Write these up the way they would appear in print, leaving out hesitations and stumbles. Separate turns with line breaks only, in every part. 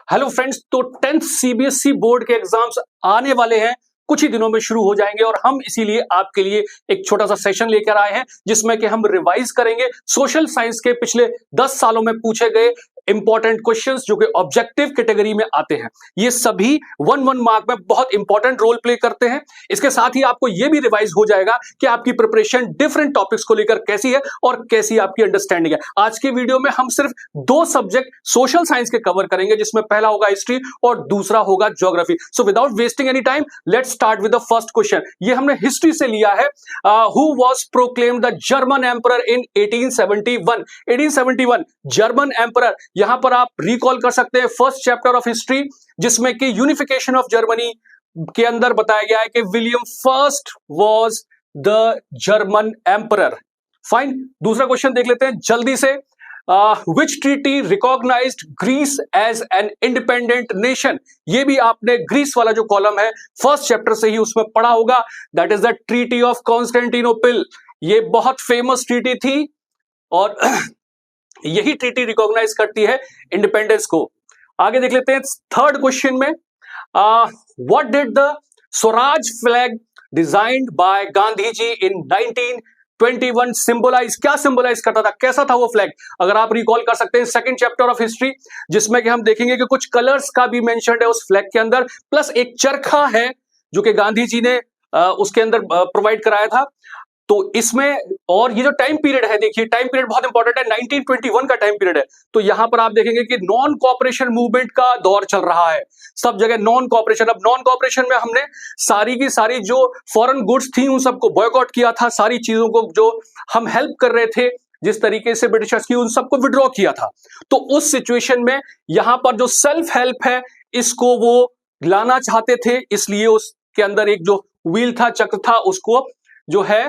Hello friends, तो 10th CBSE board के exams आने वाले हैं, कुछ ही दिनों में शुरू हो जाएंगे और हम इसीलिए आपके लिए एक छोटा सा सेशन लेकर आए हैं जिसमें कि हम रिवाइज करेंगे सोशल साइंस के पिछले 10 सालों में पूछे गए इंपॉर्टेंट क्वेश्चंस जो कि ऑब्जेक्टिव कैटेगरी में आते हैं। ये सभी 1-1 मार्क में बहुत इंपॉर्टेंट रोल प्ले करते हैं। इसके साथ ही आपको यह भी रिवाइज हो जाएगा कि आपकी प्रिपरेशन डिफरेंट टॉपिक्स को लेकर कैसी है और कैसी आपकी अंडरस्टैंडिंग है। आज की वीडियो में हम सिर्फ 2 सब्जेक्ट सोशल साइंस के कवर करेंगे, जिसमें पहला होगा हिस्ट्री और दूसरा होगा geography. So without wasting any time, let's start with the first question. ये हमने हिस्ट्री से लिया है। Who was proclaimed the German emperor in 1871? 1871 German emperor, यहां पर आप रिकॉल कर सकते हैं फर्स्ट चैप्टर ऑफ हिस्ट्री, जिसमें कि यूनिफिकेशन ऑफ जर्मनी के अंदर बताया गया है कि William first was the German emperor. Fine, दूसरा क्वेश्चन देख लेते हैं जल्दी से। Which treaty recognized Greece as an independent nation? ये भी आपने ग्रीस वाला जो कॉलम है फर्स्ट चैप्टर से ही उसमें पढ़ा होगा। That is the treaty of Constantinople. ये बहुत फेमस ट्रीटी थी और यही ट्रीटी रिकॉग्नाइज करती है इंडिपेंडेंस को। आगे देख लेते हैं थर्ड क्वेश्चन में। What did the Swaraj flag designed by Gandhi ji in 1921 symbolise? क्या सिंबलाइज करता था, कैसा था वो फ्लैग? अगर आप रिकॉल कर सकते हैं सेकंड चैप्टर ऑफ हिस्ट्री, जिसमें कि हम देखेंगे कि कुछ कलर्स का भी मेंशन्ड है उस फ्लैग के अंदर, प्लस एक चरखा है जो कि गांधी जी ने उसके अंदर प्रोवाइड कराया था। तो इसमें और ये जो टाइम पीरियड है, देखिए टाइम पीरियड बहुत इंपॉर्टेंट है, 1921 का टाइम पीरियड है। तो यहां पर आप देखेंगे कि नॉन कोऑपरेशन मूवमेंट का दौर चल रहा है, सब जगह नॉन कोऑपरेशन। अब नॉन कोऑपरेशन में हमने सारी की सारी जो फॉरेन गुड्स थी उन सबको बॉयकॉट किया था, सारी चीजों को जो हम हेल्प कर रहे थे जिस तरीके से ब्रिटिशर्स की, उन सबको विड्रॉ किया था। तो उस सिचुएशन में यहां पर जो सेल्फ हेल्प है इसको वो लाना चाहते थे, इसलिए उसके अंदर एक जो व्हील था, चक्र था, उसको जो है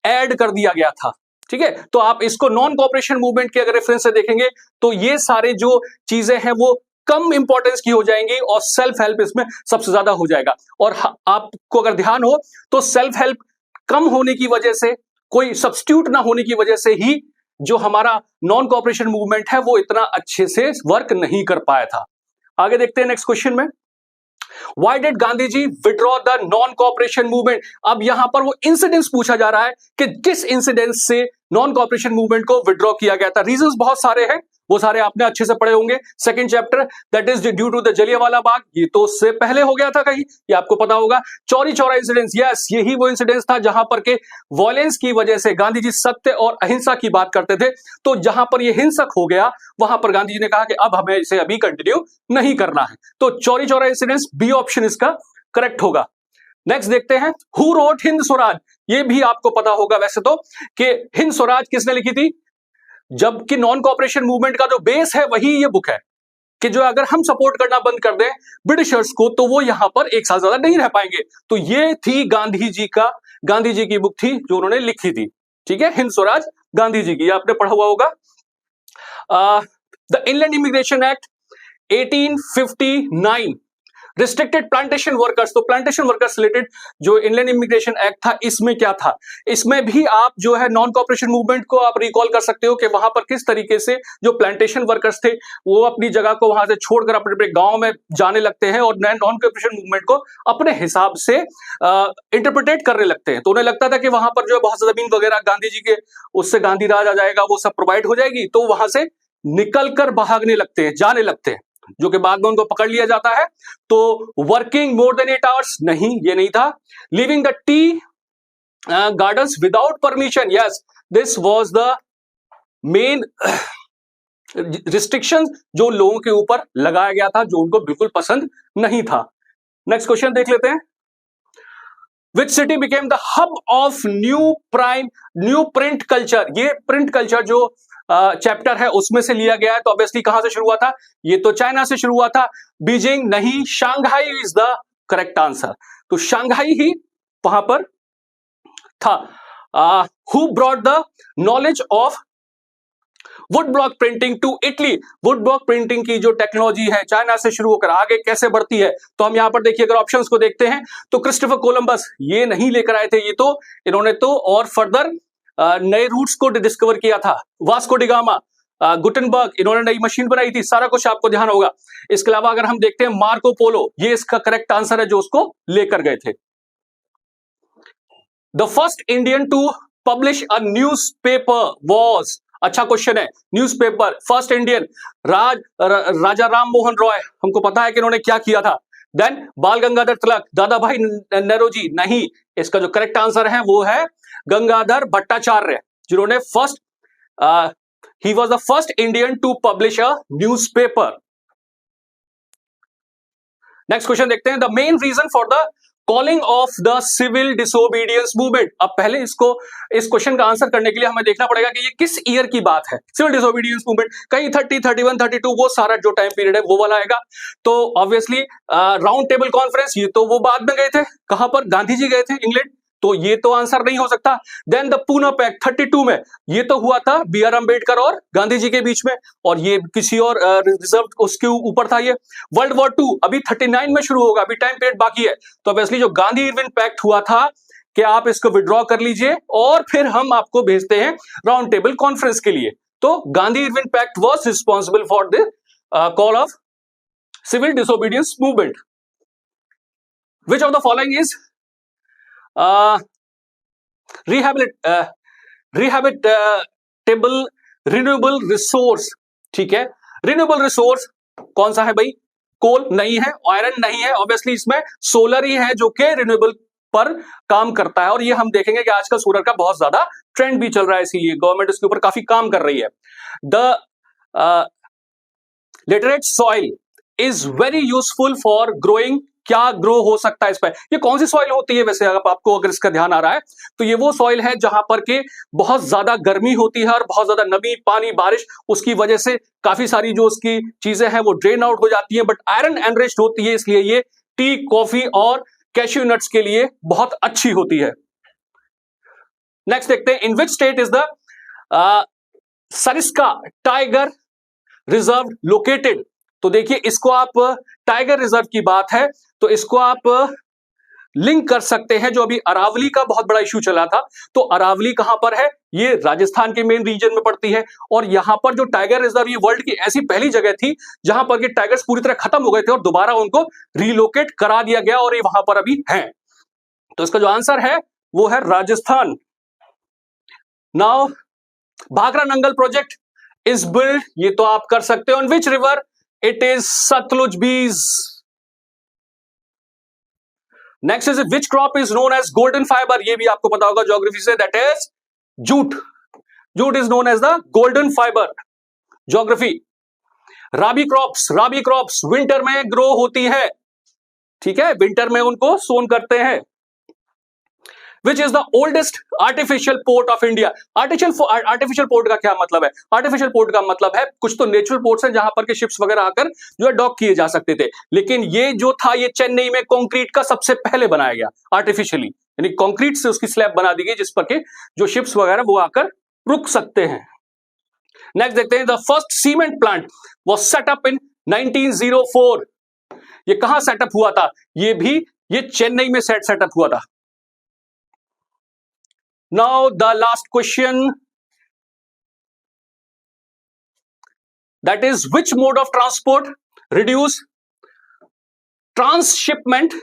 ऐड कर दिया गया था। ठीक है, तो आप इसको नॉन कोऑपरेशन मूवमेंट के अगर रेफरेंस से देखेंगे तो ये सारे जो चीजें हैं वो कम इंपॉर्टेंस की हो जाएंगी और सेल्फ हेल्प इसमें सबसे ज्यादा हो जाएगा। और आपको अगर ध्यान हो तो सेल्फ हेल्प कम होने की वजह से, कोई सब्स्टिट्यूट ना होने की वजह से ही जो हमारा नॉन कोऑपरेशन मूवमेंट है वो इतना अच्छे से वर्क नहीं कर पाया था। आगे देखते हैं नेक्स्ट क्वेश्चन में। Why did Gandhi ji withdraw the non-cooperation movement? अब यहां पर वो इंसिडेंस पूछा जा रहा है कि किस इंसिडेंस से नॉन कॉपरेशन मूवमेंट को विड्रॉ किया गया था। रीजंस बहुत सारे हैं, वो सारे आपने अच्छे से पढ़े होंगे second chapter, that is due to the Jallianwala Bagh. ये तो उससे पहले हो गया था कहीं, ये आपको पता होगा। चौरी चौरा इंसिडेंस, यस यही वो इंसिडेंस था जहां पर के वॉयलेंस की वजह से गांधी जी सत्य और अहिंसा की बात करते थे। तो जहां पर ये हिंसक हो गया वहां पर गांधी जी ने कहा कि अब हमें इसे अभी कंटिन्यू नहीं करना है। तो Chauri Chaura incidence, B option इसका करेक्ट होगा। नेक्स्ट देखते हैं, हु रोट हिंद स्वराज? ये भी आपको पता होगा वैसे तो कि हिंद स्वराज किसने लिखी थी, जबकि नॉन कोऑपरेशन मूवमेंट का जो बेस है वही ये बुक है कि जो अगर हम सपोर्ट करना बंद कर दें ब्रिटिशर्स को तो वो यहां पर एक साल ज्यादा नहीं रह पाएंगे। तो ये थी गांधी जी की बुक थी जो उन्होंने लिखी थी। ठीक है, हिंद स्वराज गांधी जी की, आपने पढ़ा हुआ होगा। The inland immigration act 1859 restricted plantation workers. तो प्लांटेशन वर्कर्स रिलेटेड जो इनलैंड इमिग्रेशन एक्ट था, इसमें क्या था, इसमें भी आप जो है नॉन कोऑपरेशन मूवमेंट को आप रिकॉल कर सकते हो कि वहां पर किस तरीके से जो प्लांटेशन वर्कर्स थे वो अपनी जगह को वहां से छोड़कर अपने अपने गांव में जाने लगते हैं और नॉन कोऑपरेशन मूवमेंट को अपने हिसाब से इंटरप्रिटेट करने लगते हैं। तो उन्हें लगता था कि वहां पर जो है बहुत जमीन वगैरह गांधी जी के, उससे गांधी राज आ जाएगा, वो सब प्रोवाइड हो जाएगी, तो वहां से निकलकर भागने लगते हैं, जाने लगते हैं, जो कि बाद में उनको पकड़ लिया जाता है। तो वर्किंग मोर देन 8 आवर्स, नहीं ये नहीं था। Living the tea gardens without permission, yes this was the main restriction जो लोगों के ऊपर लगाया गया था, जो उनको बिल्कुल पसंद नहीं था। नेक्स्ट क्वेश्चन देख लेते हैं। Which city became the hub of new print culture? ये प्रिंट कल्चर जो चैप्टर है उसमें से लिया गया है। तो ऑब्वियसली कहां से शुरू हुआ था, ये तो चाइना से शुरू हुआ था। बीजिंग नहीं, Shanghai is the correct answer. तो शांघाई ही वहां पर था। Who brought the knowledge of wood block printing to Italy? Wood block printing की जो टेक्नोलॉजी है चाइना से शुरू होकर आगे कैसे बढ़ती है, तो हम यहां पर देखिए अगर ऑप्शंस को देखते हैं तो क्रिस्टोफर कोलंबस ये नहीं लेकर आए थे, ये तो इन्होंने तो और फर्दर नए रूट्स को डिस्कवर किया था। वास्को डी गामा, गुटेनबर्ग, इन्होंने नई मशीन बनाई थी, सारा कुछ आपको ध्यान होगा। इसके अलावा अगर हम देखते हैं मार्को पोलो, ये इसका करेक्ट आंसर है जो उसको लेकर गए थे। The first Indian to publish a newspaper was, अच्छा क्वेश्चन है, newspaper first Indian Raja Ram Mohan Roy, हमको पता है कि इन्होंने क्या किया था। देन बाल गंगाधर तिलक, दादा भाई नौरोजी, नहीं, इसका जो करेक्ट आंसर है वो है गंगाधर भट्टाचार्य, जिन्होंने he was the first Indian to publish a newspaper. Next question देखते हैं, the main reason for the calling of the civil disobedience movement. अब पहले इस क्वेश्चन का आंसर करने के लिए हमें देखना पड़ेगा कि ये किस ईयर की बात है। सिविल डिसोबीडियंस मूवमेंट कहीं 30, 31, 32 वो सारा जो टाइम पीरियड है वो वाला आएगा। तो ऑब्वियसली राउंड टेबल कॉन्फ्रेंस, ये तो वो बाद में गए थे, कहां पर, गांधी जी गए थे इंग्लैंड, तो ये तो आंसर नहीं हो सकता। देन द पूना पैक्ट 32 में, ये तो हुआ था बी आर अम्बेडकर और गांधी जी के बीच में, और ये किसी और रिजर्व उसके ऊपर था। ये वर्ल्ड वॉर 2 अभी 39 में शुरू होगा, अभी टाइम पीरियड बाकी है। तो ऑब्वियसली जो गांधी इरविन पैक्ट हुआ था कि आप इसको विड्रॉ कर लीजिए और फिर हम आपको भेजते हैं राउंड टेबल कॉन्फ्रेंस के लिए। तो Gandhi Irwin pact was responsible for the call of civil disobedience movement. Which of the following is rehabitable renewable resource, ठीक है, रिन्यूएबल रिसोर्स कौन सा है भाई, कोल नहीं है, आयरन नहीं है, ऑब्वियसली इसमें सोलर ही है जो कि रिन्यूएबल पर काम करता है, और ये हम देखेंगे कि आजकल सोलर का बहुत ज्यादा ट्रेंड भी चल रहा है, इसीलिए गवर्नमेंट इसके ऊपर काफी काम कर रही है। The laterite soil is very useful for growing, क्या ग्रो हो सकता है इस पर, ये कौन सी सॉइल होती है वैसे, अगर आपको अगर इसका ध्यान आ रहा है तो ये वो सॉइल है जहां पर के बहुत ज्यादा गर्मी होती है और बहुत ज्यादा नमी, पानी, बारिश, उसकी वजह से काफी सारी जो उसकी चीजें हैं वो ड्रेन आउट हो जाती है, बट आयरन एनरिच्ड होती है, इसलिए ये टी, कॉफी और कैश्यू नट्स के लिए बहुत अच्छी होती है। नेक्स्ट देखते हैं, in which state is the Sariska tiger reserve located. तो देखिए इसको आप, टाइगर रिजर्व की बात है तो इसको आप लिंक कर सकते हैं, जो अभी अरावली का बहुत बड़ा इश्यू चला था, तो अरावली कहां पर है, ये राजस्थान के मेन रीजन में पड़ती है, और यहां पर जो टाइगर रिजर्व, ये वर्ल्ड की ऐसी पहली जगह थी जहां पर के टाइगर्स पूरी तरह खत्म हो गए थे और दोबारा उनको रिलोकेट करा दिया गया और ये वहां पर अभी हैं। तो इसका जो आंसर है वो है Rajasthan. Now Bhakra Nangal project is build, ये तो आप कर सकते हो, on which river, it is Sutlej बीज। Next is which crop is known as golden fibre, ये भी आपको पता होगा ज्योग्राफी से, that is jute. Jute is known as the golden fibre, geography. Rabi crops winter में ग्रो होती है, ठीक है, विंटर में उनको सोन करते हैं। Which is the oldest artificial port of India. Artificial port का क्या मतलब है, आर्टिफिशियल पोर्ट का मतलब है कुछ तो नेचुरल पोर्ट्स हैं जहां पर के शिप्स वगैरह आकर जो है डॉक किए जा सकते थे, लेकिन ये जो था ये चेन्नई में कंक्रीट का सबसे पहले बनाया गया आर्टिफिशियली, यानी कंक्रीट से उसकी स्लैब बना दी गई जिस पर के जो शिप्स वगैरह वो आकर रुक सकते हैं। नेक्स्ट देखते हैं, the first cement plant was set up in 1904। ये कहां सेटअप हुआ था, ये चेन्नई में सेटअप हुआ था। Now the last question, that is which mode of transport reduce transshipment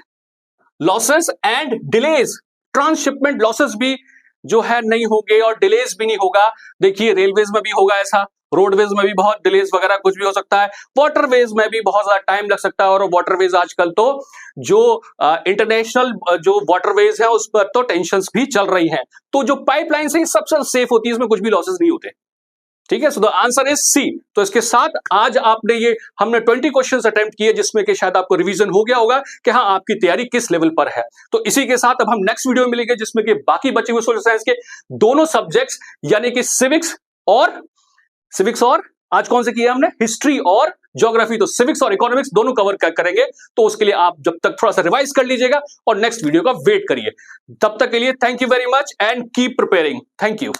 losses and delays। Transshipment losses भी जो है नहीं होंगे और डिलेज भी नहीं होगा। देखिए रेलवेज में भी होगा ऐसा, रोडवेज में भी बहुत डिलेज वगैरह कुछ भी हो सकता है, वाटरवेज में भी बहुत ज्यादा टाइम लग सकता है, और वाटरवेज आजकल तो जो इंटरनेशनल जो वाटरवेज है उस पर तो टेंशंस भी चल रही हैं, तो जो पाइपलाइन से सबसे सेफ होती है, इसमें कुछ भी लॉसेस नहीं होते, ठीक है। So the answer is C. तो इसके साथ आज आपने ये हमने 20 क्वेश्चंस अटेम्प्ट किए, जिसमें कि शायद आपको रिवीजन हो गया होगा कि हाँ आपकी तैयारी किस लेवल पर है। तो इसी के साथ अब हम नेक्स्ट वीडियो में मिलेंगे, जिसमें कि बाकी बचे हुए सोशल साइंस के दोनों सब्जेक्ट्स, यानी कि सिविक्स और आज कौन से किए हमने, हिस्ट्री और ज्योग्राफी, तो सिविक्स और इकोनॉमिक्स दोनों कवर करेंगे। तो उसके लिए आप जब तक थोड़ा सा रिवाइज कर लीजिएगा और नेक्स्ट वीडियो का वेट करिए। तब तक के लिए thank you very much and keep preparing. Thank you.